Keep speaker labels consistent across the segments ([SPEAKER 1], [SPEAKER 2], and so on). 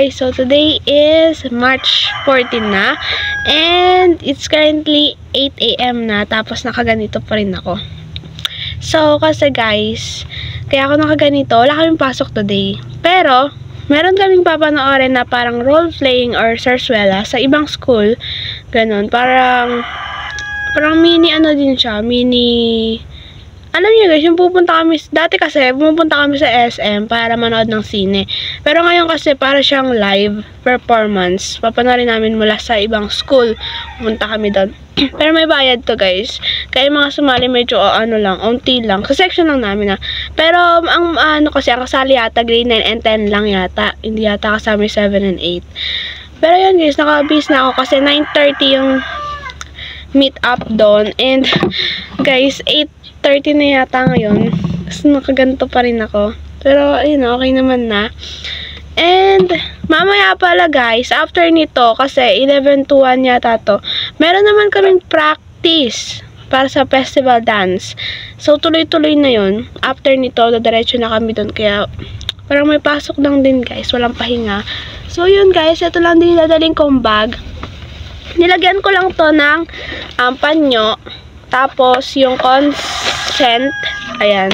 [SPEAKER 1] guys, so today is March 14 na and it's currently 8 AM na tapos nakaganito pa rin ako. So kasi guys, kaya ako nakaganito, wala kaming pasok today. Pero meron kaming papanoorin na parang role-playing or sarsuela sa ibang school. Ganon, parang mini ano din siya, mini. Alam niyo guys, yung pupunta kami, dati kasi pupunta kami sa SM para manood ng sine. Pero ngayon kasi para siyang live performance. Papanoorin namin mula sa ibang school. Pupunta kami doon. Pero may bayad to guys. Kaya mga sumali medyo ano lang, onti lang. Sa section lang namin na. Pero ang ano kasi, ang kasali yata grade 9 and 10 lang yata. Hindi yata kasama 7 and 8. Pero yun guys, nakabis na ako kasi 9:30 yung meet up doon. And guys, 8:30 na yata ngayon. Tapos nakaganto pa rin ako. Pero, ayun, okay naman na. And, mamaya pala guys, after nito, kasi 11 to 1 yata to, meron naman kaming practice para sa festival dance. So, tuloy-tuloy na yun. After nito, dadiretso na kami doon. Kaya, parang may pasok lang din guys. Walang pahinga. So, yun guys, ito lang din dadaling kong bag. Nilagyan ko lang to ng panyo. Tapos, yung consent, ayan,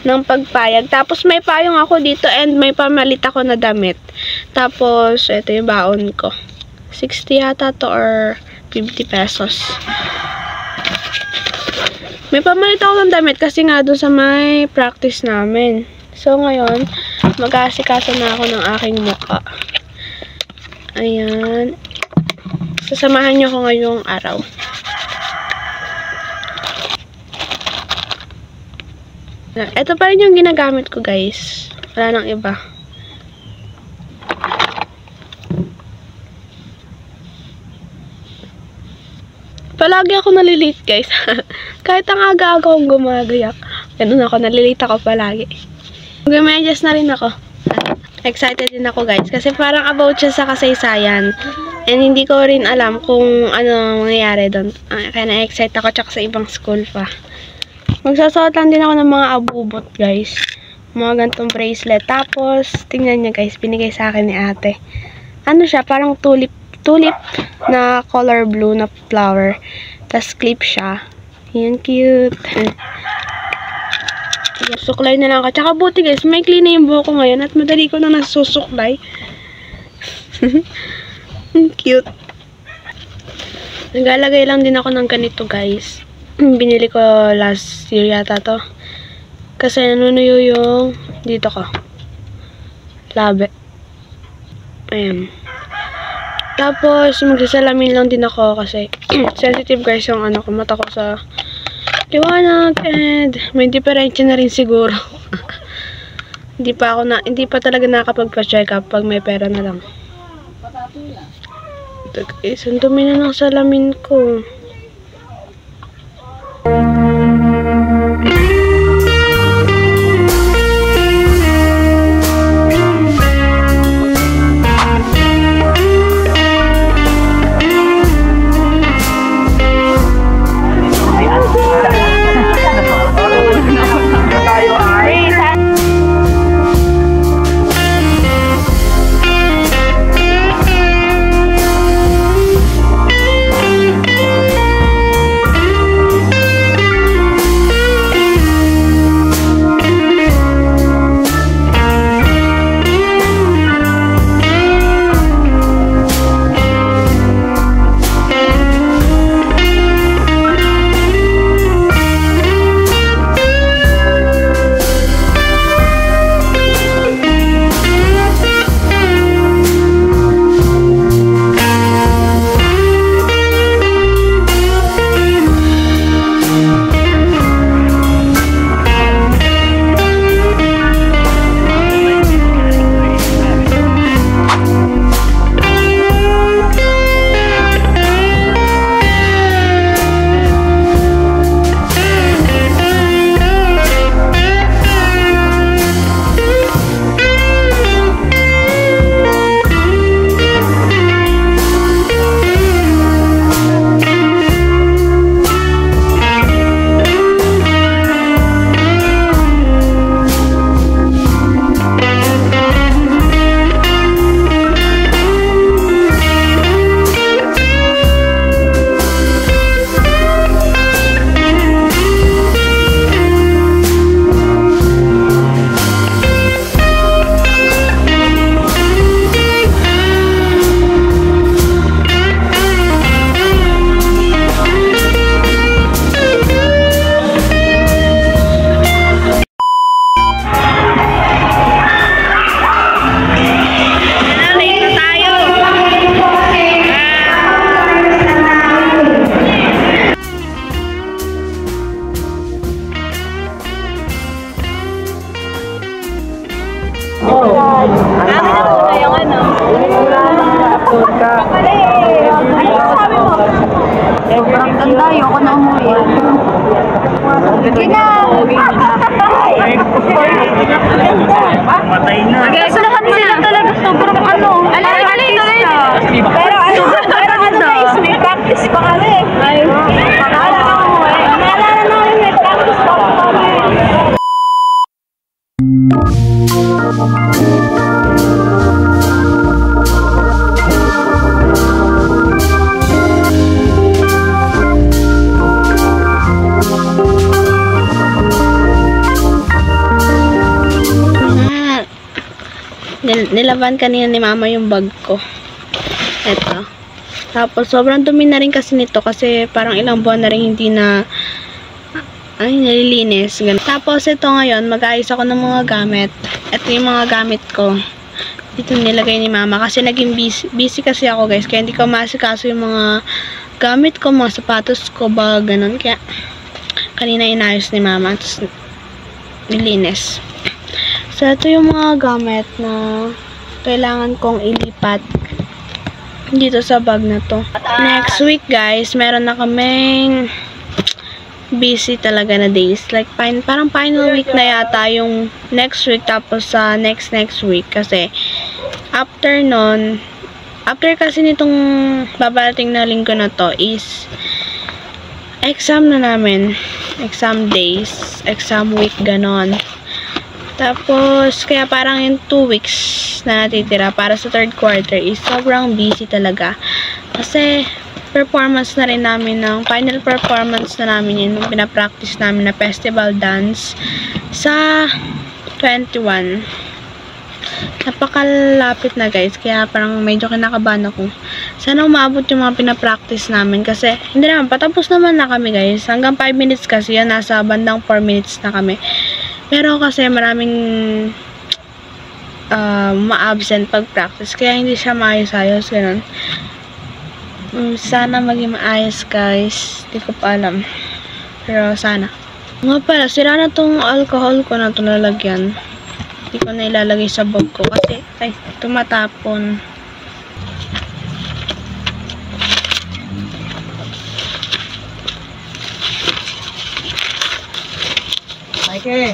[SPEAKER 1] ng pagpayag. Tapos, may payong ako dito and may pamalit ako na damit. Tapos, ito yung baon ko. 60 yata to or 50 pesos. May pamalit ako ng damit kasi nga doon sa may practice namin. So, ngayon, mag-aasikaso na ako ng aking mukha. Ayan. Sasamahan nyo ko ngayong araw. Ito pa rin yung ginagamit ko guys. Wala nang iba. Palagi ako nalilate guys. Kahit ang aga-aga akong gumagayak. Ganun ako, nalilate ako palagi. Mag-medyas na rin ako. Excited din ako guys. Kasi parang about siya sa kasaysayan. And hindi ko rin alam kung ano mangyayari doon. Kaya na-excite ako tsaka sa ibang school pa. Magsasuot lang din ako ng mga abubot, guys. Mga gantong bracelet. Tapos, tingnan niyo, guys. Binigay sa akin ni ate. Ano siya? Parang tulip na color blue na flower. Tapos, clip siya. Yan, cute. Suklay na lang ako. Tsaka buti, guys. May clean na yung buhok ko ngayon. At madali ko na nasusuklay. Cute. Naglalagay lang din ako ng ganito, guys. Binili ko last year yata to. Kasi nanunuyo yung dito ko. Labi. Ayan. Tapos, magsasalamin lang din ako kasi sensitive guys yung ano ko, mata ko sa liwanag and may diferensya na rin siguro. Hindi pa talaga nakakapagpa-check up pag may pera na lang. Ito guys, ang dumi na ng salamin ko.
[SPEAKER 2] Sobrang ganda, ayoko na umuwi. Sige na!
[SPEAKER 3] Patay na.
[SPEAKER 2] Kasi lahat sila talaga sobrang ano. Pero guys, may practice pa kami. Naalala namin may practice pa kami.
[SPEAKER 1] Nilaban kanina ni mama yung bag ko. Eto. Tapos, sobrang dumi na rin kasi nito kasi parang ilang buwan na rin hindi na nalilinis. Ganun. Tapos, ito ngayon, mag-aayos ako ng mga gamit. Ito yung mga gamit ko. Dito nilagay ni mama kasi naging busy kasi ako guys. Kaya hindi ko masikaso yung mga gamit ko, mga sapatos ko, bag, ganun. Kaya, kanina inayos ni mama. Tapos, nilinis. So, ito yung mga gamit na kailangan kong ilipat dito sa bag na to. Next week, guys, meron na kaming busy talaga na days. Like, parang final week na yata yung next week tapos sa next week. Kasi, after nun, after kasi nitong babarating na linggo na to is exam na namin. Exam days, exam week, ganon. Tapos, kaya parang yung 2 weeks na natitira para sa third quarter is sobrang busy talaga. Kasi, performance na rin namin final performance na namin yun, yung pinapractice namin na festival dance sa 21. Napakalapit na guys, kaya parang medyo kinakabahan ako. Sana umabot yung mga pinapractice namin kasi, hindi naman, patapos naman na kami guys. Hanggang 5 minutes kasi yan, nasa bandang 4 minutes na kami. Pero kasi maraming ma-absent pag-practice. Kaya hindi siya maayos-ayos. Ganun. Sana maging maayos guys. Hindi ko pa alam. Pero sana. Nga pala, sira na tong alcohol ko na itong lalagyan. Hindi ko na ilalagay sa bag ko. Kasi, ay, tumatapon.
[SPEAKER 3] Okay.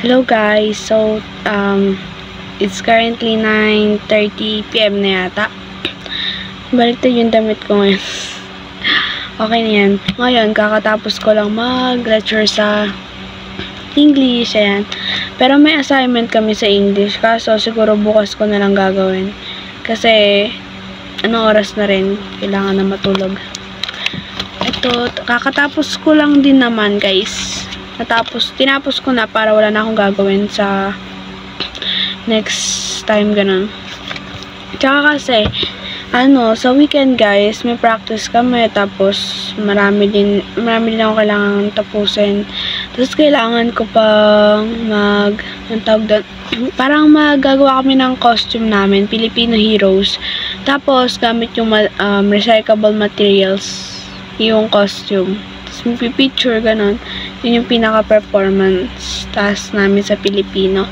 [SPEAKER 1] Hello guys, so it's currently 9:30 PM na yata. Baliktad yung damit ko ngayon. Okay na yan. Ngayon, kakatapos ko lang mag-lecture sa English, ayan. Pero may assignment kami sa English, kaso siguro bukas ko na lang gagawin. Kasi, anong oras na rin, kailangan na matulog. Ito, kakatapos ko lang din naman guys. Tinapos ko na para wala na akong gagawin sa next time, ganun. Tsaka kasi, sa weekend guys, may practice kami, tapos marami din ako kailangan tapusin. Tapos kailangan ko pang parang magagawa kami ng costume namin, Filipino heroes. Tapos, gamit yung recyclable materials, yung costume. Picture ganun. Yun yung pinaka-performance task namin sa Pilipino.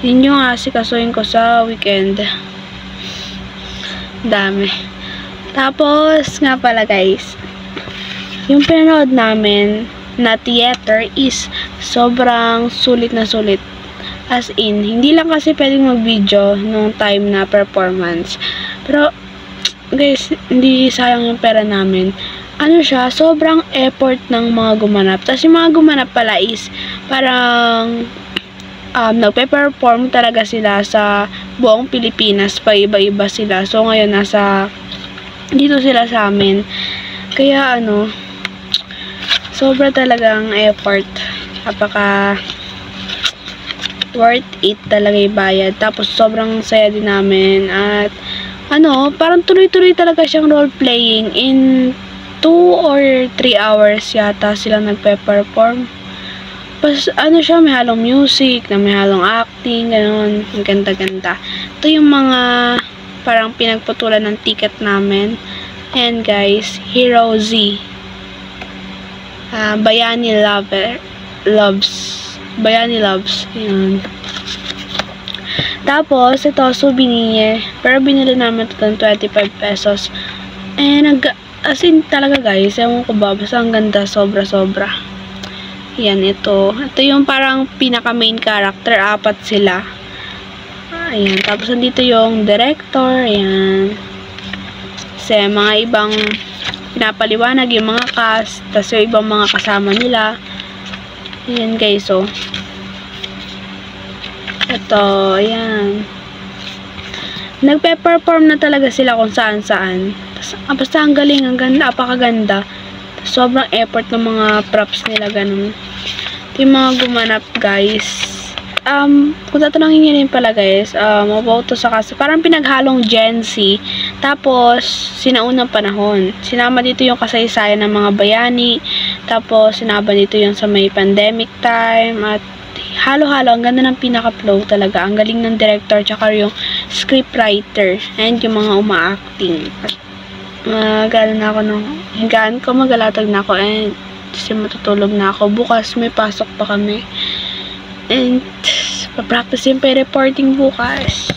[SPEAKER 1] Yun yung asikasuhin ko sa weekend. Dami. Tapos, nga pala guys, yung pinanood namin na theater is sobrang sulit na sulit. As in, hindi lang kasi pwedeng mag-video nung time na performance. Pero, guys, hindi sayang yung pera namin. Sobrang effort ng mga gumanap. Tapos yung mga gumanap pala is parang nagpe-perform talaga sila sa buong Pilipinas. Pa-iba-iba sila. So ngayon dito sila sa amin. Kaya sobra talagang effort. worth it talaga ibayad. Tapos sobrang saya din namin at parang tuloy-tuloy talaga siyang role-playing. In 2 or 3 hours yata sila nagpe-perform. Pas siya, may halong music, may halong acting, gano'n. Ang ganda-ganda. Ito yung mga parang pinagputulan ng ticket namin. And guys, Hero Z. Bayani Loves. Yun. Tapos, ito, souvenir. Pero binili namin ito ng 25 pesos. And, as in, talaga guys, ewan ko ba, basta ang ganda, sobra-sobra. Yan, ito. Ito yung parang pinaka-main character, 4 sila. Ayan, tapos nandito yung director, ayan. Kasi mga ibang pinapaliwanag yung mga cast, tapos yung ibang mga kasama nila. Ayan guys, oh. Ito, ayan. Nagpe-perform na talaga sila kung saan-saan. Basta ang galing, ang ganda, apakaganda. Sobrang effort ng mga props nila, ganun. Ito yung mga gumanap, guys. Kung tatanungin nyo rin pala, guys, about to sa kasi, parang pinaghalong Gen Z, tapos, sinaunang panahon. Sinama dito yung kasaysayan ng mga bayani, tapos, sinama dito yung sa may pandemic time, at halo-halo, ang ganda ng pinaka-flow talaga. Ang galing ng director, tsaka yung scriptwriter, and yung mga uma-acting. Higaan ko, magalatag na ako, and kasi matutulog na ako. Bukas may pasok pa kami. And papractice yung reporting bukas.